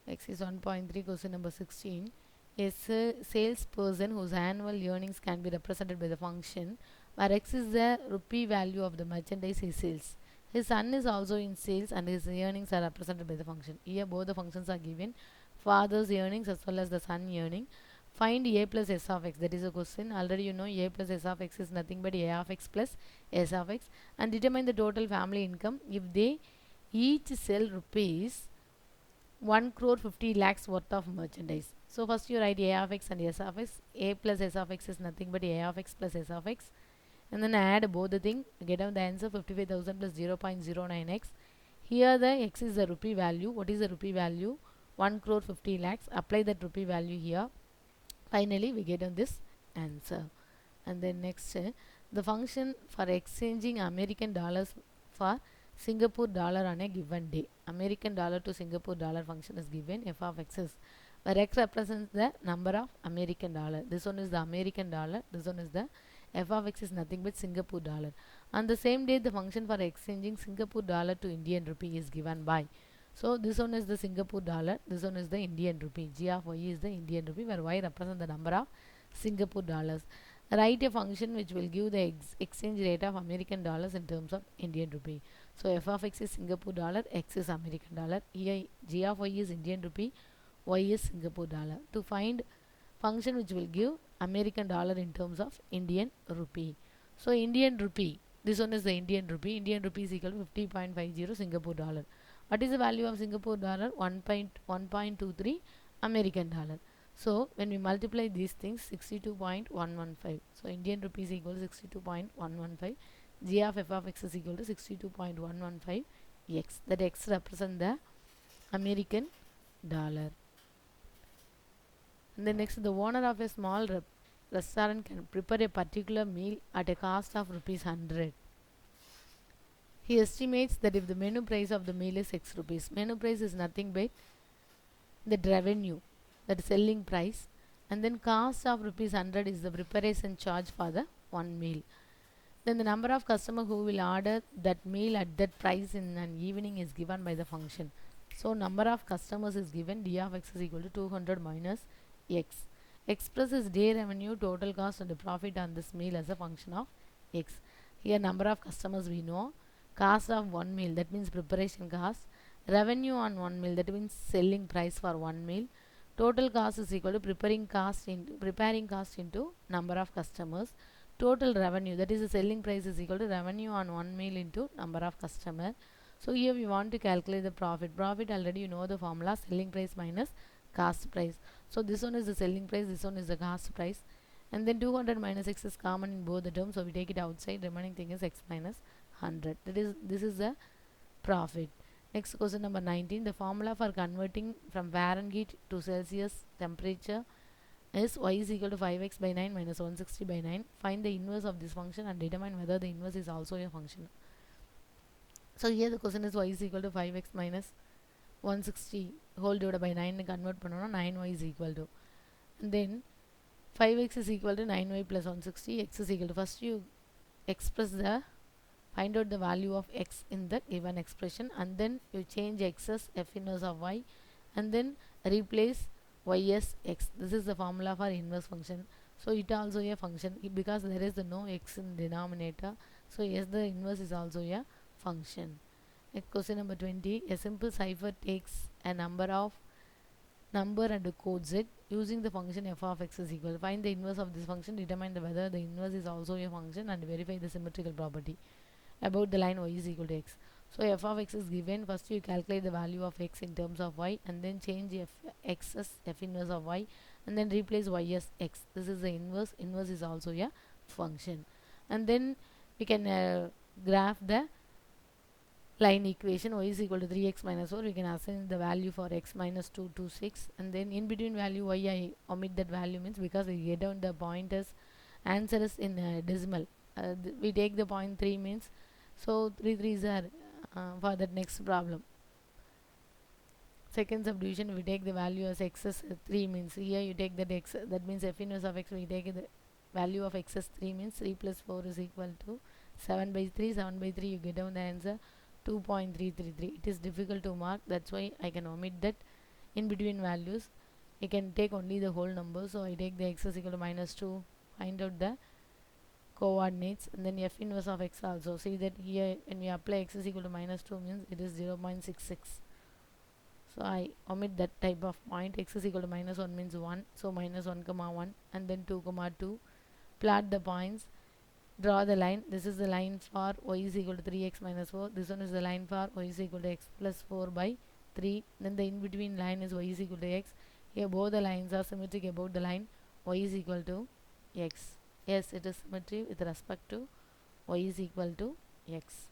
Exercise 1.3, question number 16. A salesperson whose annual earnings can be represented by the function where X is the rupee value of the merchandise he sells. His son is also in sales and his earnings are represented by the function. Here both the functions are given, father's earnings as well as the son earning. Find a plus s of x. That is a question. Already you know a plus s of x is nothing but a of x plus s of x, and determine the total family income if they each sell rupees 1 crore 50 lakhs worth of merchandise. So first you write a of x and s of x. A plus s of x is nothing but a of x plus s of x, and then add both the thing, get out the answer 55,000 plus 0.09x. Here the x is the rupee value. What is the rupee value? 1 crore 50 lakhs. Apply that rupee value here. Finally we get on this answer. And then next, the function for exchanging American dollars for Singapore dollar on a given day. American dollar to Singapore dollar function is given, f of x is, where x represents the number of American dollar. This one is the American dollar, this one is the f of x is nothing but Singapore dollar. On the same day, the function for exchanging Singapore dollar to Indian rupee is given by. So this one is the Singapore dollar, this one is the Indian rupee. G of y is the Indian rupee, where y represents the number of Singapore dollars. Write a function which will give the exchange rate of American dollars in terms of Indian rupee. So f of x is Singapore dollar, x is American dollar. Here g of y is Indian rupee, y is Singapore dollar. To find function which will give American dollar in terms of Indian rupee. So Indian rupee, this one is the Indian rupee. Indian rupee is equal to 50.50 Singapore dollar. What is the value of Singapore dollar? 1.23 American dollar. So when we multiply these things, 62.115. So Indian rupees equal to 62.115. G of f of x is equal to 62.115 x. That x represent the American dollar. And then next, the owner of a small restaurant can prepare a particular meal at a cost of rupees 100. He estimates that if the menu price of the meal is 6 rupees, menu price is nothing but the revenue, that selling price, and then cost of rupees 100 is the preparation charge for the one meal. Then the number of customers who will order that meal at that price in an evening is given by the function. So number of customers is given, d of x is equal to 200 minus x. Expresses day revenue, total cost and the profit on this meal as a function of x. Here number of customers we know, cost of one meal, that means preparation cost, revenue on one meal, that means selling price for one meal, total cost is equal to preparing cost into number of customers, total revenue, that is the selling price, is equal to revenue on one meal into number of customer. So here we want to calculate the profit. Profit already you know the formula, selling price minus cost price. So this one is the selling price, this one is the cost price, and then 200 minus x is common in both the terms, so we take it outside, remaining thing is x minus 100. This is the profit. Next, question number 19. The formula for converting from Fahrenheit to Celsius temperature is y is equal to 5x by 9 minus 160 by 9. Find the inverse of this function and determine whether the inverse is also a function. So here the question is y is equal to 5x minus 160 whole divided by 9 convert பண்ணோம்னா 9y is equal to, and then 5x is equal to 9y plus 160. X is equal to, first you express the, find out the value of x in the given expression, and then you change x as f inverse of y, and then replace y as x. This is the formula for inverse function. So it also a function because there is no x in denominator. So yes, the inverse is also a function. Next, question number 20. A simple cipher takes a number and codes it using the function f of x is equal. Find the inverse of this function, determine whether the inverse is also a function, and verify the symmetrical property about the line y is equal to x. So f of x is given. First you calculate the value of x in terms of y, and then change x as f inverse of y, and then replace y as x. This is the inverse. Inverse is also a function. And then we can graph the line equation. Y is equal to 3x minus 4. We can assign the value for x minus 2 to 6, and then in between value y I omit that value, means because we get down the pointers answer is in decimal. We take the 0.3 means, so 3 3s are for that next problem. Second subdivision, we take the value as x as 3 means, here you take that x, that means f inverse of x, we take the value of x as 3 means 3 plus 4 is equal to 7 by 3. 7 by 3 you get down the answer 2.333. It is difficult to mark, that's why I can omit that in between values, you can take only the whole number. So I take the x is equal to minus 2, find out the coordinates, and then f inverse of x also. See that here when we apply x is equal to minus 2 means it is 0.66. So I omit that type of point. X is equal to minus 1 means 1. So minus 1 comma 1 and then 2 comma 2. Plot the points. Draw the line. This is the line for y is equal to 3x minus 4. This one is the line for y is equal to x plus 4 by 3. Then the in between line is y is equal to x. Here both the lines are symmetric about the line y is equal to x. Yes, it is symmetry with respect to y is equal to x.